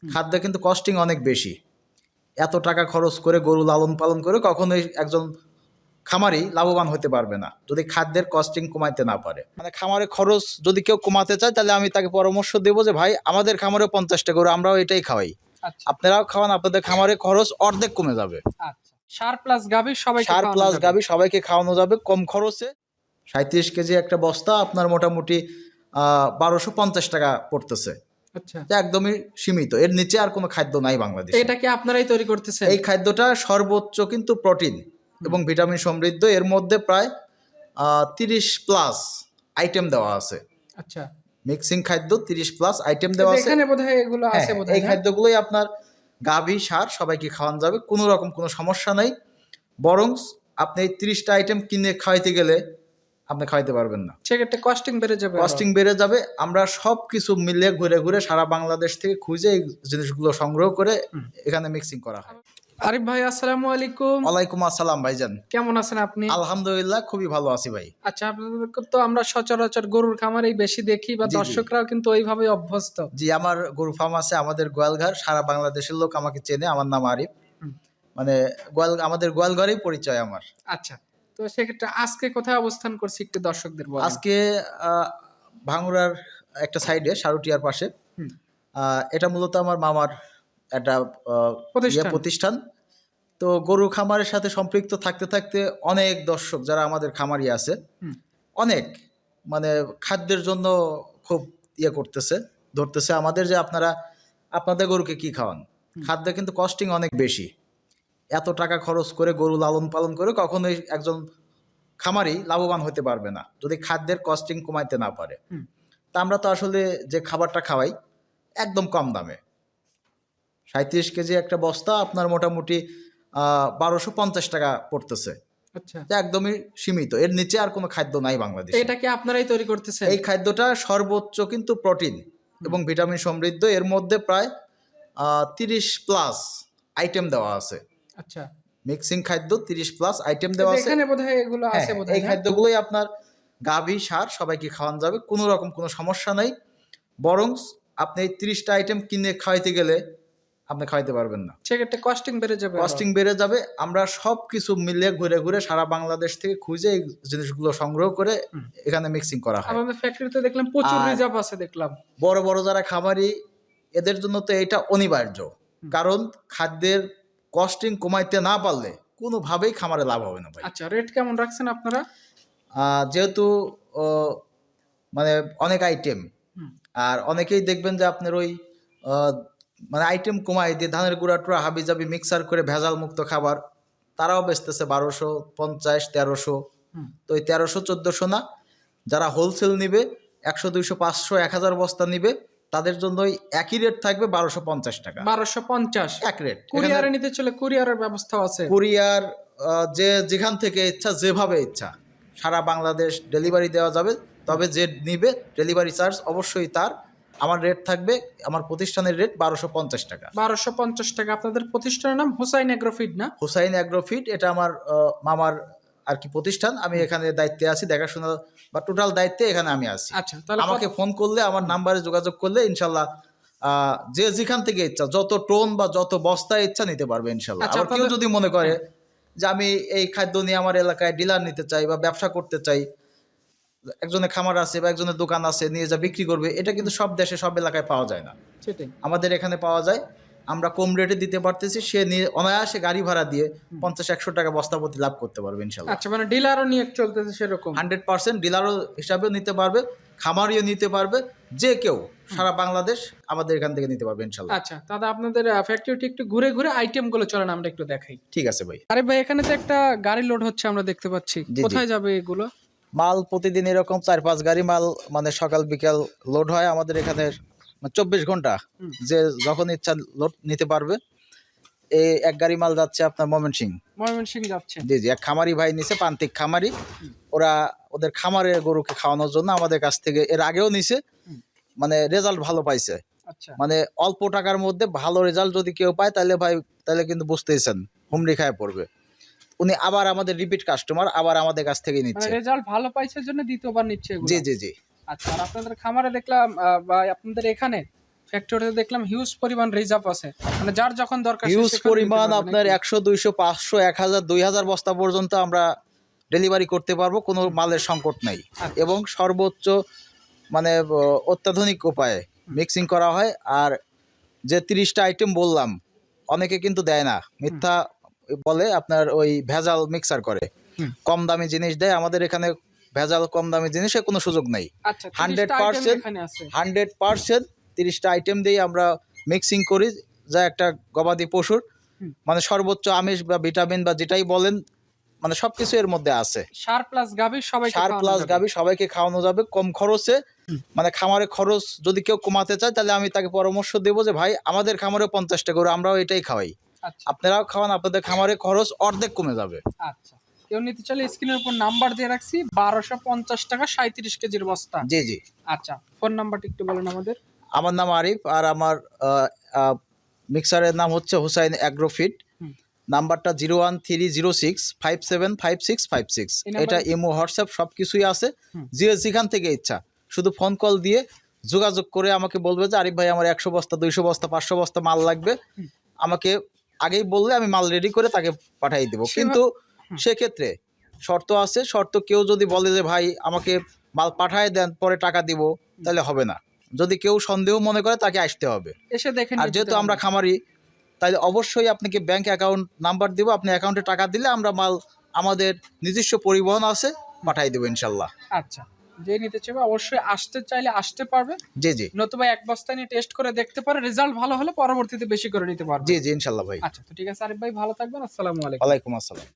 খাদ্যে কিন্তু কস্টিং অনেক বেশি। এত টাকা খরচ করে গরু লালন পালন করে কখনোই একজন খামারি লাভবান হতে পারবে না যদি খাদ্যের কস্টিং কমাইতে না পারে। মানে খামারে খরচ যদি কেউ কমাতে চায় তাহলে আমি তাকে পরামর্শ দেবো যে ভাই আমাদের খামারে 50টা গরু, আমরাও এটাই খাওয়াই, আচ্ছা আপনারাও খাওয়ান, আপনাদের খামারে খরচ অর্ধেক কমে যাবে। আচ্ছা সার প্লাস গাভী সবাইকে সার খাওয়ানো প্লাস যাবে। গাভী সবাইকে খাওয়ানো যাবে কম খরচে। 37 কেজি একটা বস্তা আপনার মোটামুটি 1250 টাকা পড়তেছে। আচ্ছা এটা একদমই সীমিত, এর নিচে আর কোনো খাদ্য নাই বাংলাদেশে। এটা কি আপনারাই তৈরি করতেছেন? এই খাদ্যটা সর্বোচ্চ কিন্তু প্রোটিন এবং ভিটামিন সমৃদ্ধ, এর মধ্যে প্রায় 30 প্লাস আইটেম দেওয়া আছে। আচ্ছা মিক্সিং খাদ্য 30 প্লাস আইটেম দেওয়া আছে। এখানে বোধহয় এগুলো হ্যাঁ, আছে বোধহয় এই না? খাদ্যগুলোই আপনার গাভী সার সবাইকে খাওয়ানো যাবে, কোনো রকম কোনো সমস্যা নাই। বরং আপনি এই 30টা আইটেম কিনে খাওয়াইতে গেলে আপনি খাওয়াইতে পারবেন না, সেক্ষেত্রে কস্টিং বেড়ে যাবে আরো। কস্টিং বেড়ে যাবে। আমরা সব কিছু মিলে ঘুরে ঘুরে সারা বাংলাদেশ থেকে খুঁজে এই জিনিসগুলো সংগ্রহ করে এখানে মিক্সিং করা হয়। আরিফ ভাই আসসালামু আলাইকুম। ওয়ালাইকুম আসসালাম ভাইজান, কেমন আছেন আপনি? আলহামদুলিল্লাহ খুবই ভালো আছি ভাই। আচ্ছা আপনাদের তো আমরা সচরাচর গরুর খামারেই বেশি দেখি বা জি, জি। দর্শকরাও কিন্তু ওইভাবে অভ্যস্ত। জি, আমার গরু ফার্ম আছে আমাদের গোয়ালঘর, সারা বাংলাদেশের লোক আমাকে চেনে, আমার নাম আরিফ। হুম। মানে আমাদের গোয়ালঘরেই পরিচয় আমার। আচ্ছা তো সেক্ষেত্রে আজকে কোথায় অবস্থান করছি একটু দর্শকদের বলেন। আজকে ভাঙ্গুড়ার একটা সাইডে সারুটিয়ার পাশে, হুম। এটা মূলত আমার মামার একটা প্রতিষ্ঠান। প্রতিষ্ঠান। তো গরু খামারের সাথে সম্পৃক্ত থাকতে থাকতে অনেক দর্শক যারা আমাদের খামারি আছে হুম। অনেক মানে খাদ্যের জন্য খুব ধরতেছে আমাদের যে আপনাদের গরুকে কি খাওয়ান। খাদ্যে কিন্তু কস্টিং অনেক বেশি। এত টাকা খরচ করে গরু লালন পালন করে কখনোই একজন খামারি লাভবান হতে পারবে না যদি খাদ্যের কস্টিং কমাইতে না পারে। হুম। তা আমরা তো আসলে যে খাবারটা খাওয়াই একদম কম দামে। 37 কেজি একটা বস্তা আপনার মোটামুটি 1250 টাকা পড়তেছে। আচ্ছা এটা একদমই সীমিত, এর নিচে আর কোনো খাদ্য নাই বাংলাদেশে। এটা কি আপনারাই তৈরি করতেছেন? এই খাদ্যটা সর্বোচ্চ কিন্তু প্রোটিন এবং ভিটামিন সমৃদ্ধ, এর মধ্যে প্রায় 30 প্লাস আইটেম দেওয়া আছে। আচ্ছা মিক্সিং খাদ্য 30 প্লাস আইটেম দেওয়া আছে। এখানে বোধহয় এগুলো হ্যাঁ, আছে এই বোধহয় না? খাদ্যগুলোই আপনার গাভী সার সবাইকে খাওয়ানো যাবে, কোনো রকম কোনো সমস্যা নাই। বরং আপনি এই 30টা আইটেম কিনে খাওয়াইতে গেলে আপনি খাওয়াইতে পারবেন না, সেক্ষেত্রে কস্টিং বেড়ে যাবে আরো। কস্টিং বেড়ে যাবে। আমরা সব কিছু মিলে ঘুরে ঘুরে সারা বাংলাদেশ থেকে খুঁজে এই জিনিসগুলো সংগ্রহ করে এখানে মিক্সিং করা হয়। আমাদের ফ্যাক্টরিতে দেখলাম প্রচুর আর রিজার্ভ আছে দেখলাম। বড় বড় যারা খামারি এদের জন্য তো এটা অনিবার্য, কারণ খাদ্যের কস্টিং কমাইতে না পারলে কোনোভাবেই খামারে লাভ হবে না ভাই। আচ্ছা রেট কেমন রাখছেন আপনারা? যেহেতু মানে অনেক আইটেম, আর অনেকেই দেখবেন যে আপনার ওই মানে আইটেম কমাই দিয়ে ধানের গুঁড়া টুড়া হাবি জাবি মিক্সার করে ভেজাল মুক্ত খাবার তারাও বেচতেছে 1250, 1300। তো ওই 1300 1400 না, যারা হোলসেল নিবে 100 200 500 1000 বস্তা নিবে তাদের জন্য ওই একই রেট থাকবে 1250 টাকা। 1250 এক রেট। কুরিয়ারে নিতে চলে কুরিয়ারের ব্যবস্থাও আছে। কুরিয়ার যে যেখান থেকে ইচ্ছা যেভাবে ইচ্ছা সারা বাংলাদেশ ডেলিভারি দেওয়া যাবে, তবে যে নিবে ডেলিভারি চার্জ অবশ্যই তার। আমার রেট থাকবে, আমার প্রতিষ্ঠানের রেট 1250 টাকা। 1250 টাকা। আপনাদের প্রতিষ্ঠানের নাম হুসাইন এগ্রোফিড না? হুসাইন অ্যাগ্রোফিট, এটা আমার মামার আর কি প্রতিষ্ঠান। আমি এখানে দায়িত্বে আছি, দেখাশোনা বা টোটাল দায়িত্বে এখানে আমি আছি। আচ্ছা তাহলে আমাকে ফোন করলে আমার নাম্বারে যোগাযোগ করলে ইনশাল্লাহ যে যেখান থেকে ইচ্ছা যত টোন বা যত বস্তা ইচ্ছা নিতে পারবে ইনশাল্লাহ। আচ্ছা, আবার কেউ আপনাদের- যদি মনে করে যে আমি এই খাদ্য নিয়ে আমার এলাকায় ডিলার নিতে চাই বা ব্যবসা করতে চাই, একজনের খামার আছে বা একজনের দোকান আছে নিয়ে যা বিক্রি করবে, এটা কিন্তু সব দেশে সব এলাকায় পাওয়া যায় না, সেটাই। আমাদের এখানে পাওয়া যায়। আমরা কম রেটে দিতে পারতেছি, সে নিয়ে অনায়াসে গাড়ি ভাড়া দিয়ে 50-100 টাকা বস্তা প্রতি লাভ করতে পারবে ইনশাল্লাহ। আচ্ছা মানে ডিলারও নিয়ে চলতেছে সেরকম? 100% ডিলারও হিসাবেও নিতে পারবে, খামারিও নিতে পারবে, যে কেউ সারা বাংলাদেশ আমাদের এখান থেকে নিতে পারবে ইনশাল্লাহ। আচ্ছা দাদা আপনাদের ফ্যাক্টরিটি একটু ঘুরে ঘুরে আইটেম গুলো চলেন আমরা একটু দেখাই। ঠিক আছে ভাই। আরে ভাই এখানে তো একটা গাড়ি লোড হচ্ছে আমরা দেখতে পাচ্ছি, জি। কোথায় যাবে এগুলো? মাল প্রতিদিন এরকম 4-5 গাড়ি মাল মানে সকাল বিকাল লোড হয় আমাদের এখানে, 24 ঘন্টা যে যখন ইচ্ছা লোড নিতে পারবে। এই এক গাড়ি মাল যাচ্ছে আপনার ময়মনসিংহ যাচ্ছে। জি, এক খামারি ভাই নিছে, প্রান্তিক খামারি। ওরা ওদের খামারে গরুকে খাওয়ানোর জন্য আমাদের কাছ থেকে এর আগেও নিছে, মানে রেজাল্ট ভালো পাইছে। আচ্ছা মানে অল্প টাকার মধ্যে ভালো রেজাল্ট যদি কেউ পায় তাহলে কিন্তু বুঝতেইছেন হুমড়ি খায় পড়বে। উনি আবার আমাদের রিপিট কাস্টমার, আবার আমাদের কাছ থেকে মানে নিচ্ছে। রেজাল্ট ভালো পাইছে জন্য দ্বিতীয়বার নিচ্ছে এগুলো? জি। আচ্ছা আর আপনাদের খামারে দেখলাম বা আপনাদের এখানে ফ্যাক্টরিতে দেখলাম হিউজ পরিমাণ রিজার্ভ আছে, মানে যার যখন দরকার সে হিউজ সেখানে নিতে পরিমাণ পারবে আপনার নাকি? 100 200 500 1000 2000 বস্তা পর্যন্ত আমরা ডেলিভারি করতে পারবো, কোনো মালের সংকট নাই। এবং সর্বোচ্চ মানে অত্যাধুনিক উপায়ে মিক্সিং করা হয়। আর যে 30টা আইটেম বললাম, অনেকে কিন্তু দেয় না, মিথ্যা বলে আপনার ওই ভেজাল মিক্সার করে, কম দামি জিনিস দেয়। আমাদের এখানে ভেজাল কম দামি জিনিসের কোনো সুযোগ নেই। আচ্ছা 30টা আইটেম 100% এখানে আছে। 100% 30টা আইটেম দিয়ে আমরা মিক্সিং করি, যা একটা গবাদি পশুর মানে সর্বোচ্চ আমিষ বা ভিটামিন বা যেটাই বলেন, মানে সবকিছু এর মধ্যে আছে। সার প্লাস গাভী সবাইকে সার খাওয়ানো প্লাস যাবে। গাভী সবাইকে খাওয়ানো যাবে কম খরচে। মানে খামারের খরচ যদি কেউ কমাতে চায়, তাহলে আমি তাকে পরামর্শ দেবো যে ভাই আমাদের খামারে 50টা গরু, আমরাও এটাই খাওয়াই, আচ্ছা আপনারাও খাওয়ান, আপনাদের খামারের খরচ অর্ধেক কমে যাবে। আচ্ছা, কেউ নিতে চাইলে স্ক্রিনের উপর নাম্বার দিয়ে রাখছি, 1250 টাকা 37 কেজির বস্তা। জি জি। আচ্ছা, ফোন নাম্বারটা একটু বলেন আমাদের। আমার নাম আরিফ, আর আমার মিক্সারের নাম হচ্ছে হুসাইন অ্যাগ্রোফিট। নাম্বারটা 01306575656। এই নাম্বারে- এটা ইমো হোয়াটসঅ্যাপ সব কিছুই আছে। যে যেখান থেকে ইচ্ছা শুধু ফোন কল দিয়ে যোগাযোগ করে আমাকে বলবে যে আরিফ ভাই আমার 100 বস্তা 200 বস্তা 500 বস্তা মাল লাগবে, আমাকে আগেই বললে আমি মাল রেডি করে তাকে পাঠিয়ে দেবো। কিন্তু সেক্ষেত্রে শর্ত আছে, শর্ত কেউ যদি বলে যে ভাই আমাকে মাল পাঠিয়ে দেন পরে টাকা দিব, তাহলে হবে না। যদি কেউ সন্দেহ মনে করে তাকে আসতে হবে। এসে দেখে আর নিয়ে যেহেতু যেতে আমরা হবে। খামারি, তাই অবশ্যই আপনাকে ব্যাংক অ্যাকাউন্ট নাম্বার দিব, আপনি অ্যাকাউন্টে টাকা দিলে আমরা মাল আমাদের নিজস্ব পরিবহন আছে পাঠিয়ে দেবো ইনশাল্লাহ। আচ্ছা, যে নিতে চাইবে অবশ্যই আসতে চাইলে আসতে পারবে, জি জি নতুবা এক বস্তা নিয়ে টেস্ট করে দেখতে পারে, রেজাল্ট ভালো হলে পরবর্তীতে বেশি করে নিতে পারবে। জি জি ইনশাল্লাহ ভাই। আচ্ছা, তো ঠিক আছে আরিফ ভাই, ভালো থাকবেন, আসসালামু আলাইকুম। ওয়ালাইকুম আসসালাম।